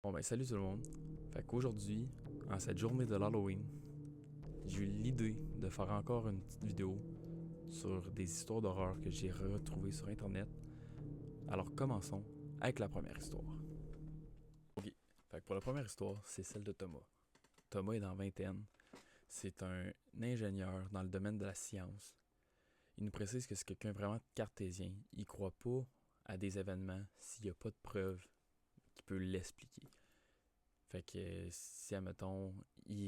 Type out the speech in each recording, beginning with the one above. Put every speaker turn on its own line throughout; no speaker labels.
Bon ben salut tout le monde. Fait qu'aujourd'hui, en cette journée de l'Halloween, j'ai eu l'idée de faire encore une petite vidéo sur des histoires d'horreur que j'ai retrouvées sur internet. Alors commençons avec la première histoire. Ok, fait que pour la première histoire, c'est celle de Thomas. Thomas est dans la vingtaine. C'est un ingénieur dans le domaine de la science. Il nous précise que c'est quelqu'un vraiment cartésien. Il croit pas à des événements s'il n'y a pas de preuves qui peut l'expliquer. Fait que si, admettons,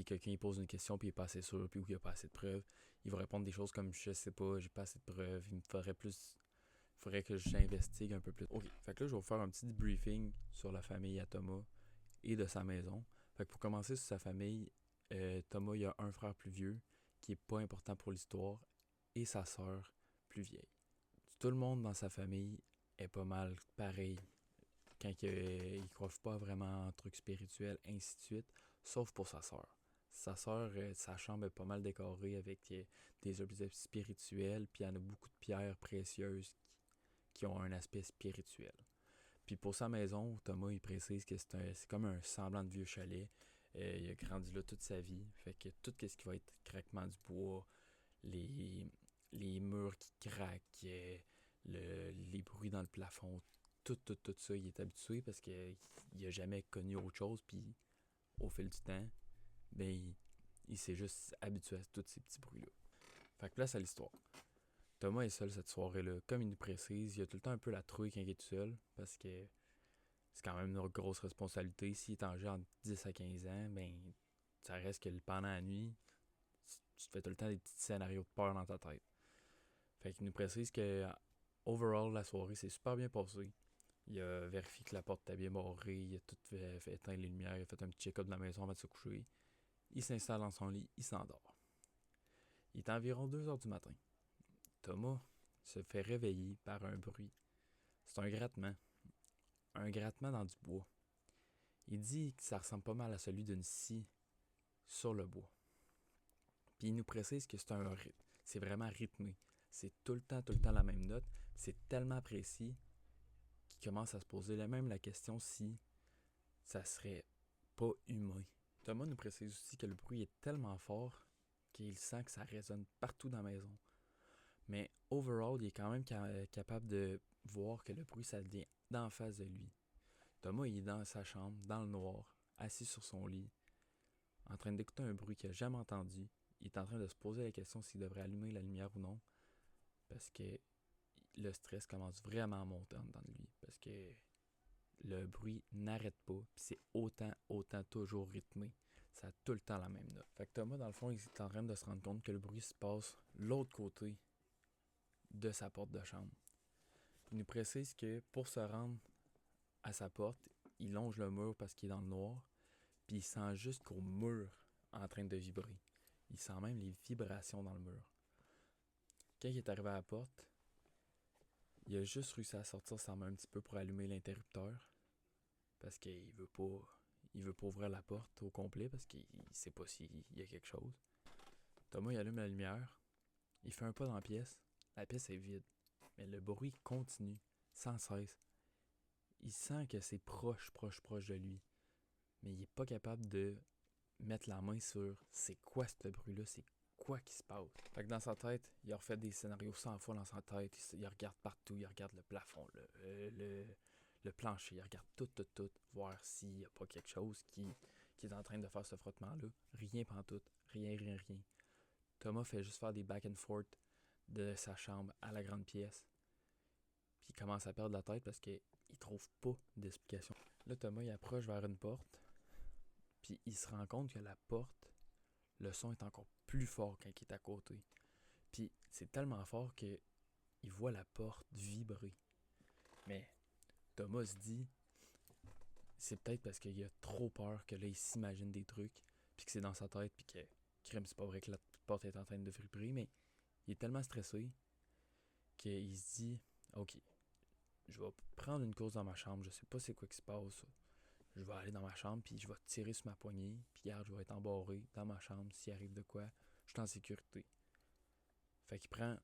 quelqu'un il pose une question puis il est pas assez sûr puis ou il a pas assez de preuves, il va répondre des choses comme je sais pas, j'ai pas assez de preuves, il me faudrait plus. Il faudrait que j'investigue un peu plus. Ok, fait que là je vais vous faire un petit debriefing sur la famille à Thomas et de sa maison. Fait que pour commencer sur sa famille, Thomas il a un frère plus vieux qui est pas important pour l'histoire et sa sœur plus vieille. Tout le monde dans sa famille est pas mal pareil quand ils croient pas vraiment en trucs spirituels, ainsi de suite, sauf pour sa sœur. Sa sœur, sa chambre est pas mal décorée avec des objets spirituels, puis il y en a beaucoup de pierres précieuses qui ont un aspect spirituel. Puis pour sa maison, Thomas il précise que c'est comme un semblant de vieux chalet. Il a grandi là toute sa vie, fait que tout ce qui va être craquement du bois, les, les murs qui craquent, les bruits dans le plafond, tout ça, il est habitué parce qu'il a jamais connu autre chose. Puis au fil du temps, ben, il s'est juste habitué à tous ces petits bruits-là. Fait que place à l'histoire. Thomas est seul cette soirée-là. Comme il nous précise, il a tout le temps un peu la trouille quand il est tout seul parce que c'est quand même une grosse responsabilité. S'il est âgé entre 10 à 15 ans, ben, ça reste que pendant la nuit, tu te fais tout le temps des petits scénarios de peur dans ta tête. Fait qu'il nous précise que, overall, la soirée s'est super bien passée. Il a vérifié que la porte était bien barrée, il a tout fait éteindre les lumières, il a fait un petit check-up de la maison avant de se coucher. Il s'installe dans son lit, il s'endort. Il est environ 2 heures du matin. Thomas se fait réveiller par un bruit. C'est un grattement dans du bois. Il dit que ça ressemble pas mal à celui d'une scie sur le bois. Puis il nous précise que c'est vraiment rythmé. C'est tout le temps la même note. C'est tellement précis qu'il commence à se poser même la question si ça serait pas humain. Thomas nous précise aussi que le bruit est tellement fort qu'il sent que ça résonne partout dans la maison. Mais overall, il est quand même capable de voir que le bruit, ça vient d'en face de lui. Thomas, il est dans sa chambre, dans le noir, assis sur son lit, en train d'écouter un bruit qu'il n'a jamais entendu. Il est en train de se poser la question s'il devrait allumer la lumière ou non, parce que le stress commence vraiment à monter en dedans de lui, parce que le bruit n'arrête pas, puis c'est autant toujours rythmé. Ça a tout le temps la même note. Fait que Thomas, dans le fond, il est en train de se rendre compte que le bruit se passe l'autre côté de sa porte de chambre. Il nous précise que pour se rendre à sa porte, il longe le mur parce qu'il est dans le noir, puis il sent juste qu'au mur en train de vibrer. Il sent même les vibrations dans le mur. Quand il est arrivé à la porte, il a juste réussi à sortir sa main un petit peu pour allumer l'interrupteur, parce qu'il veut pas ouvrir la porte au complet parce qu'il sait pas s'il y a quelque chose. Thomas il allume la lumière, il fait un pas dans la pièce est vide, mais le bruit continue sans cesse. Il sent que c'est proche de lui, mais il est pas capable de mettre la main sur c'est quoi ce bruit-là, c'est quoi qui se passe. Fait que dans sa tête, il a refait des scénarios 100 fois dans sa tête, il regarde partout, il regarde le plafond, le plancher, il regarde tout, voir s'il n'y a pas quelque chose qui est en train de faire ce frottement-là. Rien pantoute, rien. Thomas fait juste faire des back and forth de sa chambre à la grande pièce. Puis il commence à perdre la tête parce qu'il trouve pas d'explication. Là, Thomas, il approche vers une porte. Puis il se rend compte que la porte, le son est encore plus fort quand il est à côté. Puis c'est tellement fort qu'il voit la porte vibrer. Mais Thomas se dit, c'est peut-être parce qu'il a trop peur que là, il s'imagine des trucs, puis que c'est dans sa tête, puis que, crème, c'est pas vrai que la porte est en train de vibrer, mais il est tellement stressé qu'il se dit, ok, je vais prendre une course dans ma chambre, je sais pas c'est quoi qui se passe. Je vais aller dans ma chambre, puis je vais tirer sur ma poignée, puis regarde, je vais être embarré dans ma chambre. S'il arrive de quoi, je suis en sécurité. Fait qu'il prend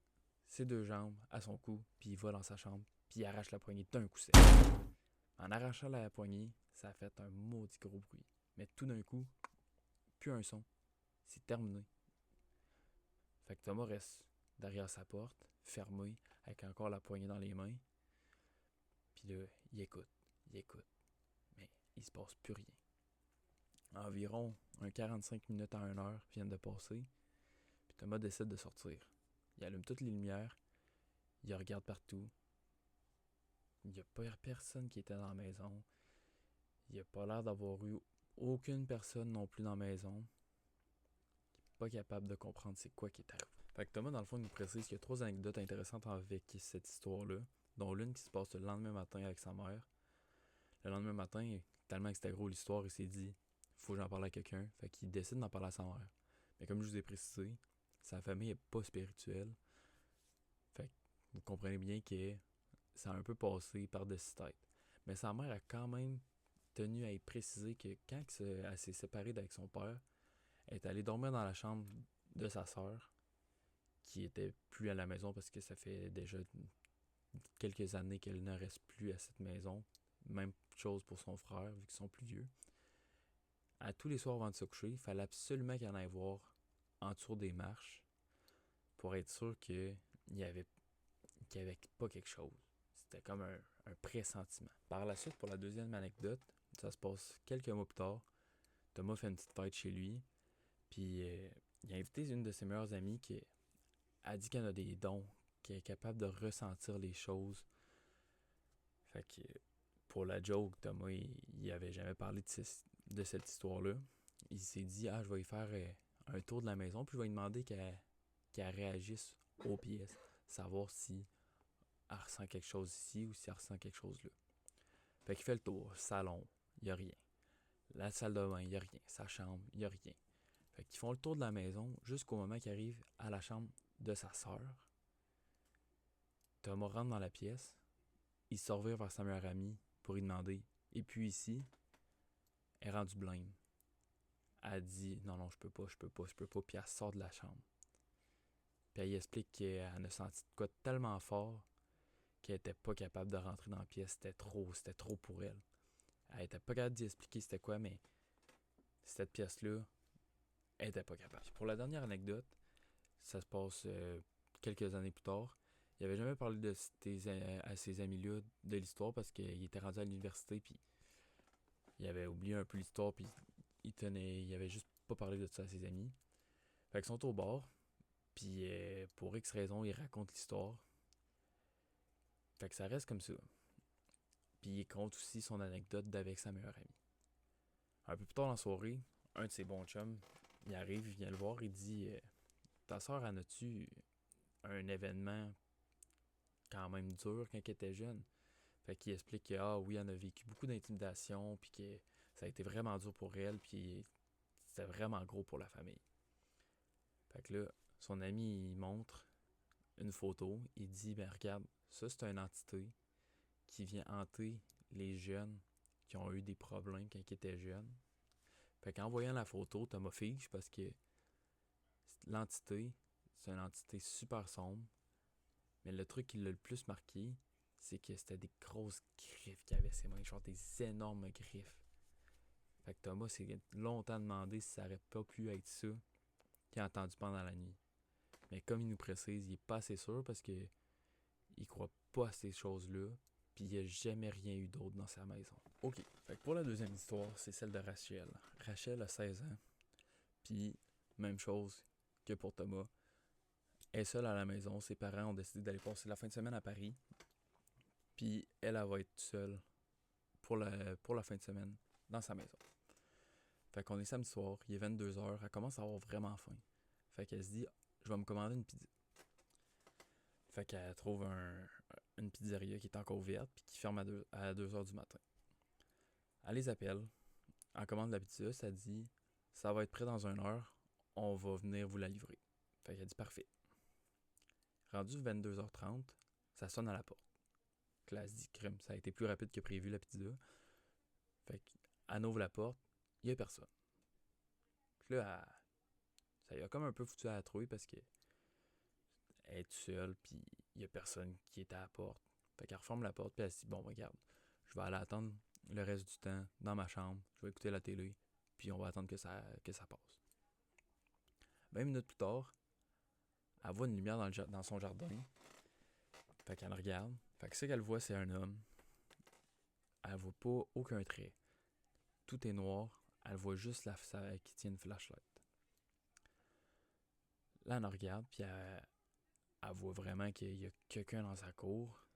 ses deux jambes à son cou, puis il va dans sa chambre, puis il arrache la poignée d'un coup sec. En arrachant la poignée, ça a fait un maudit gros bruit. Mais tout d'un coup, plus un son. C'est terminé. Fait que Thomas reste derrière sa porte, fermée, avec encore la poignée dans les mains. Puis là, il écoute. Mais il se passe plus rien. Environ un 45 minutes à 1 heure viennent de passer. Puis Thomas décide de sortir. Il allume toutes les lumières. Il regarde partout. Il n'y a pas personne qui était dans la maison. Il n'a pas l'air d'avoir eu aucune personne non plus dans la maison. Il n'est pas capable de comprendre c'est quoi qui est arrivé. Fait que Thomas, dans le fond, nous précise qu'il y a 3 anecdotes intéressantes avec cette histoire-là, dont l'une qui se passe le lendemain matin avec sa mère. Le lendemain matin, tellement que c'était gros l'histoire, il s'est dit faut que j'en parle à quelqu'un. Fait qu'il décide d'en parler à sa mère. Mais comme je vous ai précisé, sa famille est pas spirituelle. Fait que vous comprenez bien que ça a un peu passé par-dessus tête. Mais sa mère a quand même tenu à y préciser que quand elle s'est séparée d'avec son père, elle est allée dormir dans la chambre de sa sœur, qui était plus à la maison parce que ça fait déjà quelques années qu'elle ne reste plus à cette maison. Même chose pour son frère, vu qu'ils sont plus vieux. À tous les soirs avant de se coucher, il fallait absolument qu'il en aille voir en dessous des marches pour être sûr qu'il n'y avait pas quelque chose. C'était comme un pressentiment. Par la suite, pour la deuxième anecdote, ça se passe quelques mois plus tard. Thomas fait une petite fête chez lui. Puis il a invité une de ses meilleures amies qui a dit qu'elle a des dons, qui est capable de ressentir les choses. Fait que pour la joke, Thomas, il avait jamais parlé de cette histoire-là. Il s'est dit, je vais y faire un tour de la maison, puis je vais lui demander qu'elle réagisse aux pièces, savoir si elle ressent quelque chose ici ou si elle ressent quelque chose là. Fait qu'il fait le tour, salon, il n'y a rien. La salle de bain, il n'y a rien. Sa chambre, il n'y a rien. Fait qu'ils font le tour de la maison jusqu'au moment qu'ils arrivent à la chambre de sa sœur. Thomas rentre dans la pièce, il se revient vers sa meilleure amie pour lui demander « Et puis ici? » Elle est rendue blême. Elle dit « Non, je peux pas, puis elle sort de la chambre. Puis elle explique qu'elle a senti de quoi tellement fort qu'elle était pas capable de rentrer dans la pièce. C'était trop pour elle. Elle était pas capable d'y expliquer c'était quoi, mais cette pièce-là, elle était pas capable. Puis pour la dernière anecdote, ça se passe quelques années plus tard. Il avait jamais parlé à ses amis-là de l'histoire parce qu'il était rendu à l'université puis il avait oublié un peu l'histoire puis il avait juste pas parlé de ça à ses amis. Fait qu'ils sont au bar puis pour X raison, il raconte l'histoire. Fait que ça reste comme ça. Puis il compte aussi son anecdote d'avec sa meilleure amie. Un peu plus tard dans la soirée, un de ses bons chums, il arrive, il vient le voir, il dit ta soeur en a-tu un événement quand même dur quand elle était jeune? Fait qu'il explique que oui, elle a vécu beaucoup d'intimidation, puis que ça a été vraiment dur pour elle, puis c'était vraiment gros pour la famille. Fait que là, son ami, il montre une photo, il dit regarde, ça c'est une entité qui vient hanter les jeunes qui ont eu des problèmes quand ils étaient jeunes. Fait qu'en voyant la photo, Thomas fige parce que l'entité, c'est une entité super sombre. Mais le truc qui l'a le plus marqué, c'est que c'était des grosses griffes qu'il avait ses mains, genre des énormes griffes. Fait que Thomas s'est longtemps demandé si ça aurait pas pu être ça qu'il a entendu pendant la nuit. Mais comme il nous précise, il est pas assez sûr parce que il croit pas à ces choses-là, puis il n'y a jamais rien eu d'autre dans sa maison. Ok, fait que pour la deuxième histoire, c'est celle de Rachel. Rachel a 16 ans, puis même chose que pour Thomas. Elle est seule à la maison, ses parents ont décidé d'aller passer la fin de semaine à Paris, puis elle va être seule pour la fin de semaine dans sa maison. Fait qu'on est samedi soir, il est 22h, elle commence à avoir vraiment faim. Fait qu'elle se dit, je vais me commander une pizza. Fait qu'elle trouve une pizzeria qui est encore ouverte puis qui ferme à 2h du matin. Elle les appelle, elle commande la pizza, ça dit, ça va être prêt dans 1 heure, on va venir vous la livrer. Fait qu'elle dit, parfait. Rendu 22h30, ça sonne à la porte. Là, elle se dit, crème, ça a été plus rapide que prévu la pizza. Fait qu'elle ouvre la porte, il n'y a personne. Puis là, ça lui a comme un peu foutu à la trouille parce qu'elle est toute seule, puis il n'y a personne qui est à la porte. Fait qu'elle referme la porte, puis elle se dit, bon, regarde, je vais aller attendre le reste du temps dans ma chambre, je vais écouter la télé, puis on va attendre que ça passe. 20 minutes plus tard, elle voit une lumière dans son jardin. Fait qu'elle regarde. Fait que ce qu'elle voit, c'est un homme. Elle voit pas aucun trait. Tout est noir. Elle voit juste qui tient une flashlight. Là, elle regarde, puis elle voit vraiment qu'il y a quelqu'un dans sa cour.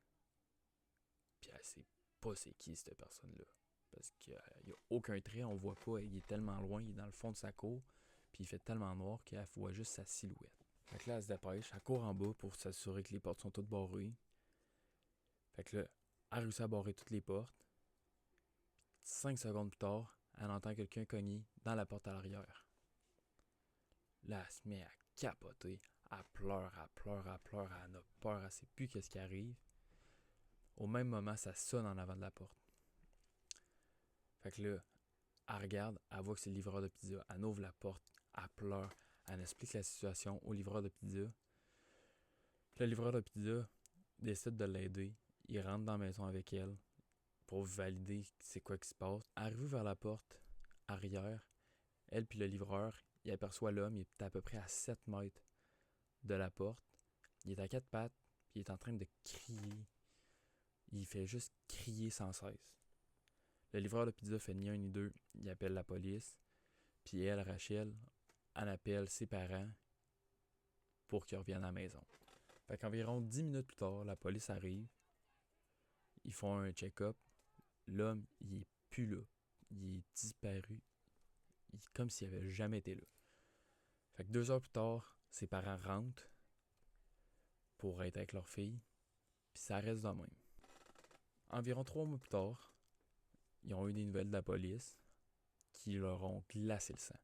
Puis elle sait pas c'est qui cette personne-là. Parce qu'il n'y a aucun trait, on voit pas. Il est tellement loin, il est dans le fond de sa cour. Puis il fait tellement noir qu'elle voit juste sa silhouette. Fait que là, elle se dépêche, elle court en bas pour s'assurer que les portes sont toutes barrées. Fait que là, elle réussit à barrer toutes les portes. 5 secondes plus tard, elle entend quelqu'un cogner dans la porte à l'arrière. Là, elle se met à capoter. Elle pleure, elle pleure, elle pleure, elle a peur, elle sait plus qu'est-ce qui arrive. Au même moment, ça sonne en avant de la porte. Fait que là, elle regarde, elle voit que c'est le livreur de pizza. Elle ouvre la porte, elle pleure, elle explique la situation au livreur de pizza. Puis le livreur de pizza décide de l'aider. Il rentre dans la maison avec elle pour valider c'est quoi qui se passe. Arrivé vers la porte arrière, elle puis le livreur, il aperçoit l'homme, il est à peu près à 7 mètres de la porte. Il est à 4 pattes, puis il est en train de crier. Il fait juste crier sans cesse. Le livreur de pizza fait ni un ni deux, il appelle la police. Puis elle, Rachel, elle appelle ses parents pour qu'ils reviennent à la maison. Fait qu'environ 10 minutes plus tard, la police arrive. Ils font un check-up. L'homme, il est plus là. Il est disparu. Comme s'il avait jamais été là. Fait que 2 heures plus tard, ses parents rentrent pour être avec leur fille. Puis ça reste de même. Environ 3 mois plus tard, ils ont eu des nouvelles de la police qui leur ont glacé le sang.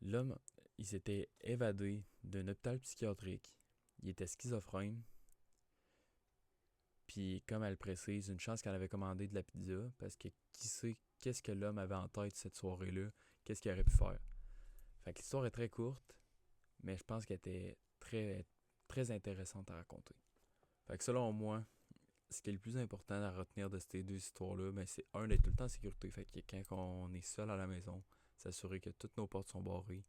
L'homme, il s'était évadé d'un hôpital psychiatrique. Il était schizophrène. Puis, comme elle précise, une chance qu'elle avait commandé de la pizza, parce que qui sait qu'est-ce que l'homme avait en tête cette soirée-là, qu'est-ce qu'il aurait pu faire. Fait que l'histoire est très courte, mais je pense qu'elle était très, très intéressante à raconter. Fait que selon moi, ce qui est le plus important à retenir de ces deux histoires-là, ben c'est d'être tout le temps en sécurité. Fait que quand on est seul à la maison, s'assurer que toutes nos portes sont barrées,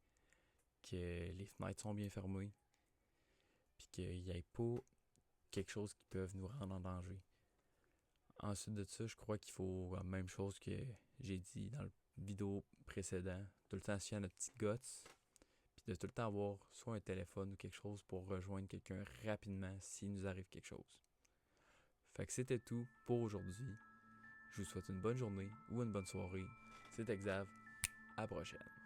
que les fenêtres sont bien fermées, puis qu'il n'y ait pas quelque chose qui peut nous rendre en danger. Ensuite de ça, je crois qu'il faut la même chose que j'ai dit dans le vidéo précédent, tout le temps suivre à notre petit guts, puis de tout le temps avoir soit un téléphone ou quelque chose pour rejoindre quelqu'un rapidement s'il nous arrive quelque chose. Fait que c'était tout pour aujourd'hui. Je vous souhaite une bonne journée ou une bonne soirée. C'était Xav. À la prochaine.